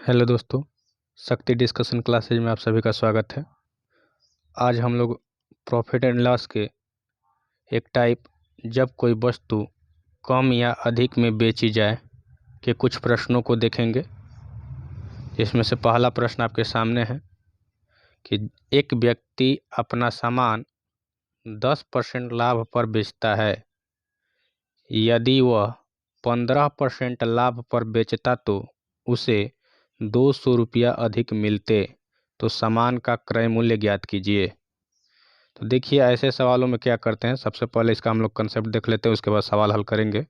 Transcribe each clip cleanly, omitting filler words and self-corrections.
Hello दोस्तों, शक्ति discussion classes में आप सभी का स्वागत है। आज हम लोग प्रॉफिट एंड लॉस के एक टाइप जब कोई वस्तु कम या अधिक में बेची जाए के कुछ प्रश्नों को देखेंगे। इसमें से पहला प्रश्न आपके सामने है कि एक व्यक्ति अपना सामान 10% लाभ पर बेचता है। यदि वह 15% लाभ पर बेचता तो उसे 200 रुपया अधिक मिलते, तो सामान का क्रय मूल्य ज्ञात कीजिए। तो देखिए, ऐसे सवालों में क्या करते हैं, सबसे पहले इसका हम लोग कंसेप्ट देख लेते हैं, उसके बाद सवाल हल करेंगे।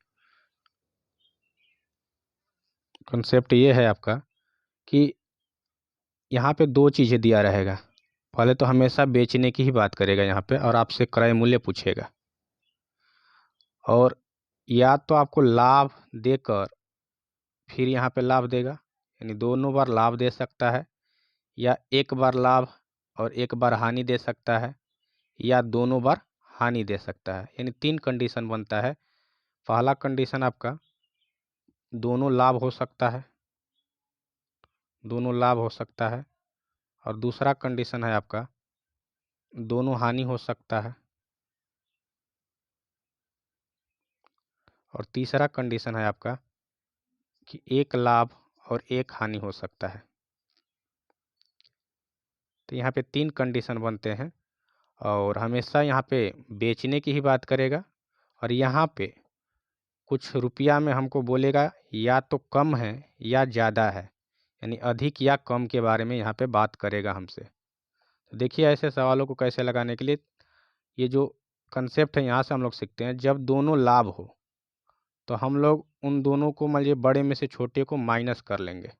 कंसेप्ट ये है आपका कि यहाँ पे दो चीज़ें दिया रहेगा। पहले तो हमेशा बेचने की ही बात करेगा यहाँ पे और आपसे क्रय मूल्य पूछेगा, और या तो आपको लाभ देकर फिर यहाँ पे लाभ देगा, यानी दोनों बार लाभ दे सकता है, या एक बार लाभ और एक बार हानि दे सकता है, या दोनों बार हानि दे सकता है। यानी तीन कंडीशन बनता है। पहला कंडीशन आपका दोनों लाभ हो सकता है, दोनों लाभ हो सकता है, और दूसरा कंडीशन है आपका दोनों हानि हो सकता है, और तीसरा कंडीशन है आपका कि एक लाभ और एक हानि हो सकता है। तो यहाँ पे तीन कंडीशन बनते हैं, और हमेशा यहाँ पे बेचने की ही बात करेगा, और यहाँ पे कुछ रुपया में हमको बोलेगा या तो कम है या ज़्यादा है, यानी अधिक या कम के बारे में यहाँ पे बात करेगा हमसे। तो देखिए, ऐसे सवालों को कैसे लगाने के लिए ये जो कंसेप्ट है यहाँ से हम लोग सीखते हैं। जब दोनों लाभ हो तो हम लोग उन दोनों को मान लीजिए बड़े में से छोटे को माइनस कर लेंगे,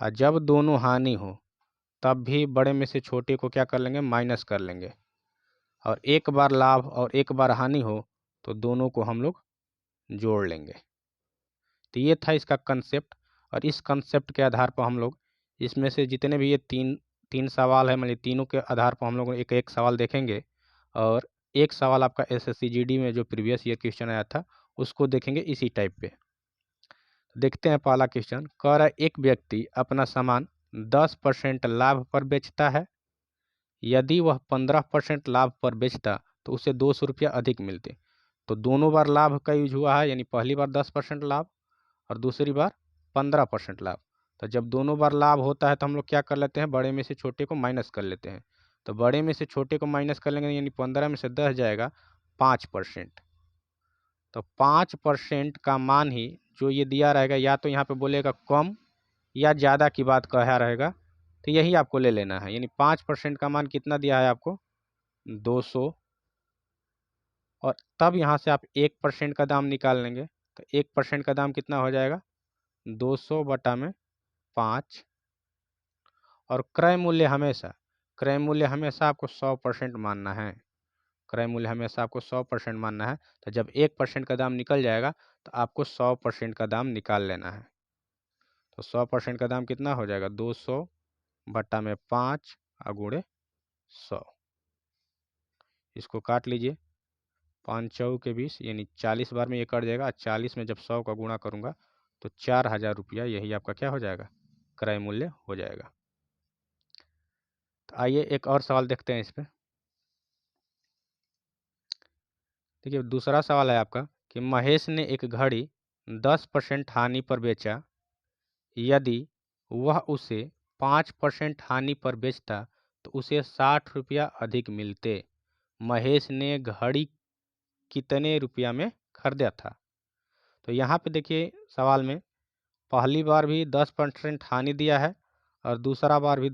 और जब दोनों हानि हो तब भी बड़े में से छोटे को क्या कर लेंगे, माइनस कर लेंगे, और एक बार लाभ और एक बार हानि हो तो दोनों को हम लोग जोड़ लेंगे। तो ये था इसका कंसेप्ट, और इस कंसेप्ट के आधार पर हम लोग इसमें से जितने भी ये तीन तीन सवाल है, मतलब तीनों के आधार पर हम लोग एक एक सवाल देखेंगे, और एक सवाल आपका एसएससी जीडी में जो प्रीवियस ईयर क्वेश्चन आया था उसको देखेंगे इसी टाइप पे। देखते हैं पहला क्वेश्चन। कह रहा है एक व्यक्ति अपना सामान 10% लाभ पर बेचता है। यदि वह 15% लाभ पर बेचता तो उसे 200 रुपया अधिक मिलते। तो दोनों बार लाभ का यूज हुआ है, यानी पहली बार 10% लाभ और दूसरी बार 15% लाभ। तो जब दोनों बार लाभ होता है तो हम लोग क्या कर लेते हैं, बड़े में से छोटे को माइनस कर लेते हैं। तो बड़े में से छोटे को माइनस कर लेंगे, यानी 15 में से 10 जाएगा 5%। तो 5% का मान ही जो ये दिया रहेगा, या तो यहाँ पे बोलेगा कम या ज़्यादा की बात कहा रहेगा, तो यही आपको ले लेना है। यानी 5% का मान कितना दिया है आपको, 200, और तब यहाँ से आप 1% का दाम निकाल लेंगे। तो 1% का दाम कितना हो जाएगा, 200 बटा में 5। और क्रय मूल्य हमेशा आपको 100% मानना है। क्रय मूल्य हमेशा आपको 100% मानना है। तो जब 1% का दाम निकल जाएगा तो आपको 100% का दाम निकाल लेना है। तो 100% का दाम कितना हो जाएगा, 200 बटा में 5 गुणे 100। इसको काट लीजिए, 5 चौ के 20, यानी 40 बार में ये कट जाएगा। 40 में जब 100 का गुणा करूँगा तो 4000 रुपया यही आपका क्या हो जाएगा, क्रय मूल्य हो जाएगा। तो आइए एक और सवाल देखते हैं इस पर। देखिए, दूसरा सवाल है आपका कि महेश ने एक घड़ी 10% हानि पर बेचा। यदि वह उसे 5% हानि पर बेचता तो उसे 60 रुपया अधिक मिलते। महेश ने घड़ी कितने रुपया में खरीदा था। तो यहाँ पे देखिए, सवाल में पहली बार भी 10% हानि दिया है, और दूसरा बार भी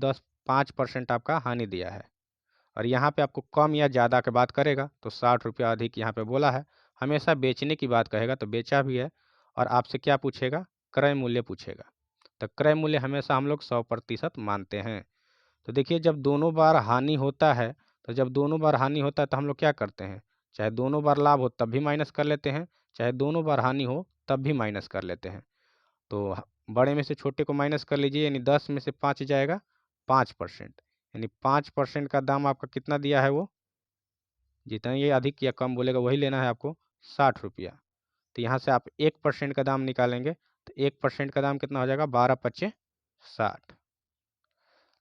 5% आपका हानि दिया है, और यहाँ पे आपको कम या ज़्यादा की बात करेगा तो 60 रुपया अधिक यहाँ पे बोला है। हमेशा बेचने की बात कहेगा तो बेचा भी है, और आपसे क्या पूछेगा, क्रय मूल्य पूछेगा। तो क्रय मूल्य हमेशा हम लोग 100% मानते हैं। तो देखिए, जब दोनों बार हानि होता है, तो हम लोग क्या करते हैं, चाहे दोनों बार लाभ हो तब भी माइनस कर लेते हैं, चाहे दोनों बार हानि हो तब भी माइनस कर लेते हैं। तो बड़े में से छोटे को माइनस कर लीजिए, यानी 10 में से 5 जाएगा 5%, यानी 5% का दाम आपका कितना दिया है, वो जितना ये अधिक या कम बोलेगा वही लेना है आपको, 60 रुपया। तो यहाँ से आप 1% का दाम निकालेंगे, तो 1% का दाम कितना हो जाएगा, 12 पच्चे 60।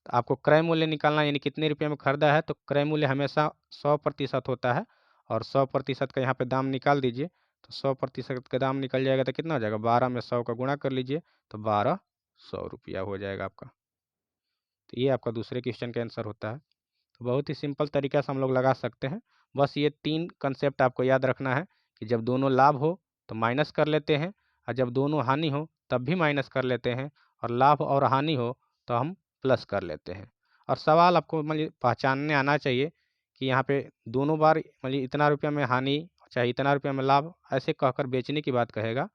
तो आपको क्रय मूल्य निकालना, यानी कितने रुपये में खरीदा है, तो क्रय मूल्य हमेशा 100% होता है और 100% का यहाँ पे दाम निकाल दीजिए। तो 100% का दाम निकल जाएगा तो कितना हो जाएगा, 12 में 100 का गुणा कर लीजिए तो 1200 रुपया हो जाएगा आपका। तो ये आपका दूसरे क्वेश्चन का आंसर होता है। तो बहुत ही सिंपल तरीका से हम लोग लगा सकते हैं। बस ये 3 कंसेप्ट आपको याद रखना है कि जब दोनों लाभ हो तो माइनस कर लेते हैं, और जब दोनों हानि हो तब भी माइनस कर लेते हैं, और लाभ और हानि हो तो हम प्लस कर लेते हैं। और सवाल आपको मतलब पहचानने आना चाहिए कि यहाँ पे दोनों बार मतलब इतना रुपया में हानि चाहे इतना रुपया में लाभ ऐसे कहकर बेचने की बात कहेगा,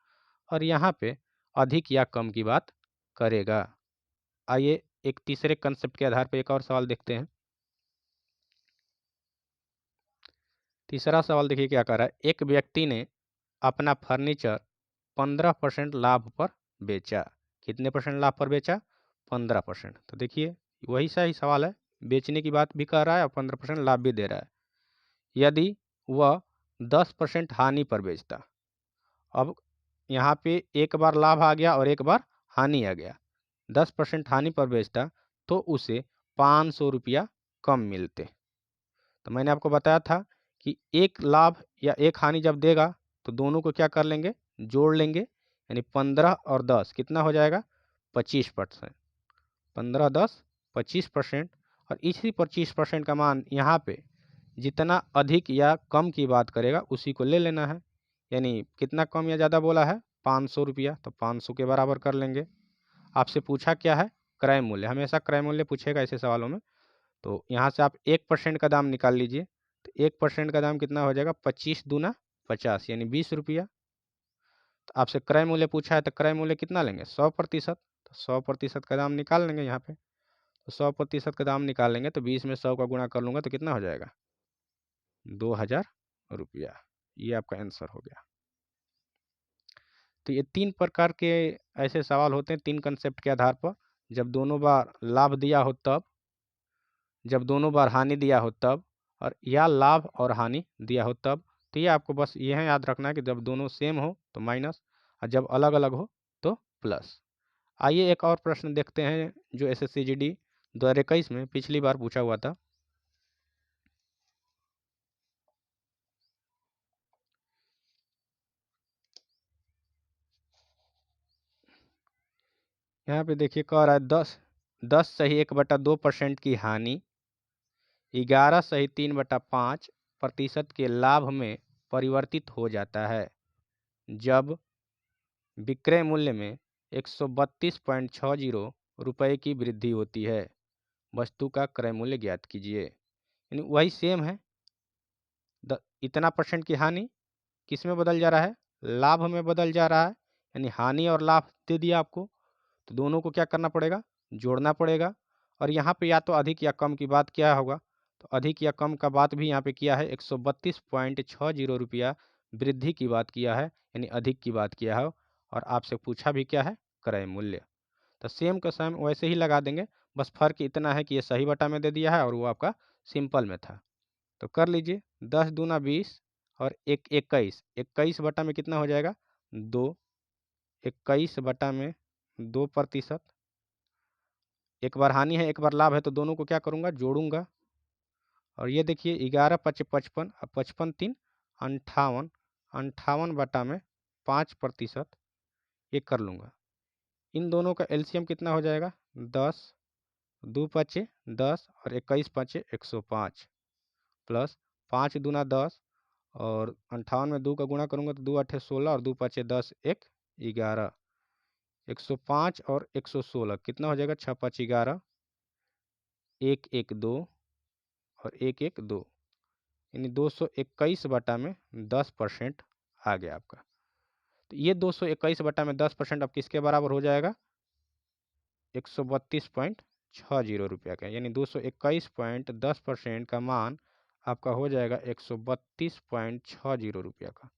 और यहाँ पे अधिक या कम की बात करेगा। आइए एक तीसरे कंसेप्ट के आधार पर एक और सवाल देखते हैं। तीसरा सवाल देखिए क्या कह रहा है। एक व्यक्ति ने अपना फर्नीचर 15% लाभ पर बेचा। कितने परसेंट लाभ पर बेचा, 15%। तो देखिए वही सही सवाल है, बेचने की बात भी कर रहा है और 15% लाभ भी दे रहा है। यदि वह 10% हानि पर बेचता, अब यहाँ पे एक बार लाभ आ गया और एक बार हानि आ गया। 10% हानि पर बेचता तो उसे 500 रुपया कम मिलते। तो मैंने आपको बताया था कि एक लाभ या एक हानि जब देगा तो दोनों को क्या कर लेंगे, जोड़ लेंगे, यानी 15 और 10 कितना हो जाएगा, 25%। 15 10 25%। और इसी 25% का मान यहाँ पे जितना अधिक या कम की बात करेगा उसी को ले लेना है। यानी कितना कम या ज़्यादा बोला है, 500 रुपया, तो 500 के बराबर कर लेंगे। आपसे पूछा क्या है, क्रय मूल्य। हमेशा क्रय मूल्य पूछेगा ऐसे सवालों में। तो यहाँ से आप 1% का दाम निकाल लीजिए। तो 1% का दाम कितना हो जाएगा, 25 दूना 50 यानी 20 रुपया। तो आपसे क्रय मूल्य पूछा है तो क्रय मूल्य कितना लेंगे, 100%। तो 100% का दाम निकाल लेंगे यहाँ पे। तो 100% का दाम निकालेंगे तो 20 में 100 का गुणा कर लूँगा तो कितना हो जाएगा, 2000 रुपया। ये आपका आंसर हो गया। तो ये 3 प्रकार के ऐसे सवाल होते हैं 3 कंसेप्ट के आधार पर। जब दोनों बार लाभ दिया हो तब, जब दोनों बार हानि दिया हो तब, और या लाभ और हानि दिया हो तब। तो ये आपको बस यह याद रखना है कि जब दोनों सेम हो तो माइनस, और जब अलग अलग हो तो प्लस। आइए एक और प्रश्न देखते हैं जो एसएससी जीडी 2021 में पिछली बार पूछा हुआ था। यहाँ पे देखिए कह रहा है 10 सही 1/2% की हानि 11 सही 3/5% के लाभ में परिवर्तित हो जाता है जब विक्रय मूल्य में 132.60 रुपये की वृद्धि होती है। वस्तु का क्रय मूल्य ज्ञात कीजिए। यानी वही सेम है, इतना परसेंट की हानि किस में बदल जा रहा है, लाभ में बदल जा रहा है। यानी हानि और लाभ दे दिया आपको, तो दोनों को क्या करना पड़ेगा, जोड़ना पड़ेगा। और यहाँ पे या तो अधिक या कम की बात क्या होगा, तो अधिक या कम का बात भी यहाँ पे किया है, 132.60 रुपया वृद्धि की बात किया है, यानी अधिक की बात किया है। और आपसे पूछा भी क्या है, क्रय मूल्य। तो सेम का सेम वैसे ही लगा देंगे, बस फर्क इतना है कि ये सही बटा में दे दिया है और वो आपका सिंपल में था। तो कर लीजिए, 10 दूना 20 और 21, 21 बटा में कितना हो जाएगा, 2। 21 बटा में 2%। एक बार हानि है एक बार लाभ है तो दोनों को क्या करूँगा, जोड़ूंगा। और ये देखिए 11 पच 55 और 55 3 58, 58 बटा में 5% ये कर लूँगा। इन दोनों का एलसीएम कितना हो जाएगा, 10, 2 पचे 10 और 21 पचे 105, प्लस 5 दूना 10 और 58 में 2 का गुणा करूँगा तो 2 अठे 16 और 2 पचे 10 1 11, 105 और 116 कितना हो जाएगा, 6 5 11, 1 1 2 और 1 1 2, यानी 221 बटा में 10% आ गया आपका। तो ये 221 बटा में 10% अब किसके बराबर हो जाएगा, 132.60 रुपया का। यानी 221.10% का मान आपका हो जाएगा 132.60 रुपया का।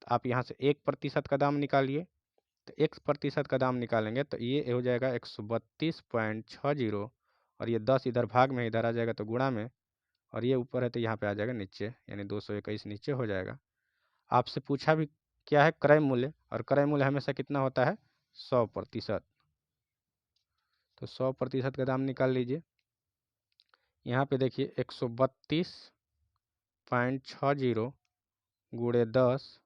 तो आप यहाँ से 1% का दाम निकालिए। तो 1% का दाम निकालेंगे तो ये हो जाएगा 132.60, और ये 10 इधर भाग में इधर आ जाएगा तो गुणा में, और ये ऊपर है तो यहाँ पे आ जाएगा नीचे, यानी 221 नीचे हो जाएगा। आपसे पूछा भी क्या है, क्रय मूल्य, और क्रय मूल्य हमेशा कितना होता है, 100%। तो 100% का दाम निकाल लीजिए। यहाँ पे देखिए 132.60 गुणे 10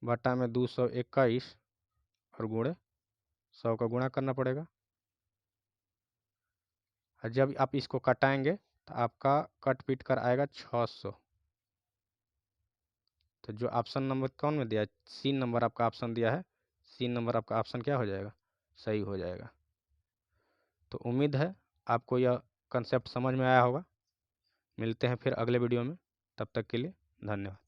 बटा में 221 और गुणे 100 का गुणा करना पड़ेगा। और जब आप इसको कटाएंगे तो आपका कट पीट कर आएगा 600। तो जो ऑप्शन नंबर कौन में दिया है, सी नंबर आपका ऑप्शन दिया है, सी नंबर आपका ऑप्शन क्या हो जाएगा, सही हो जाएगा। तो उम्मीद है आपको यह कंसेप्ट समझ में आया होगा। मिलते हैं फिर अगले वीडियो में, तब तक के लिए धन्यवाद।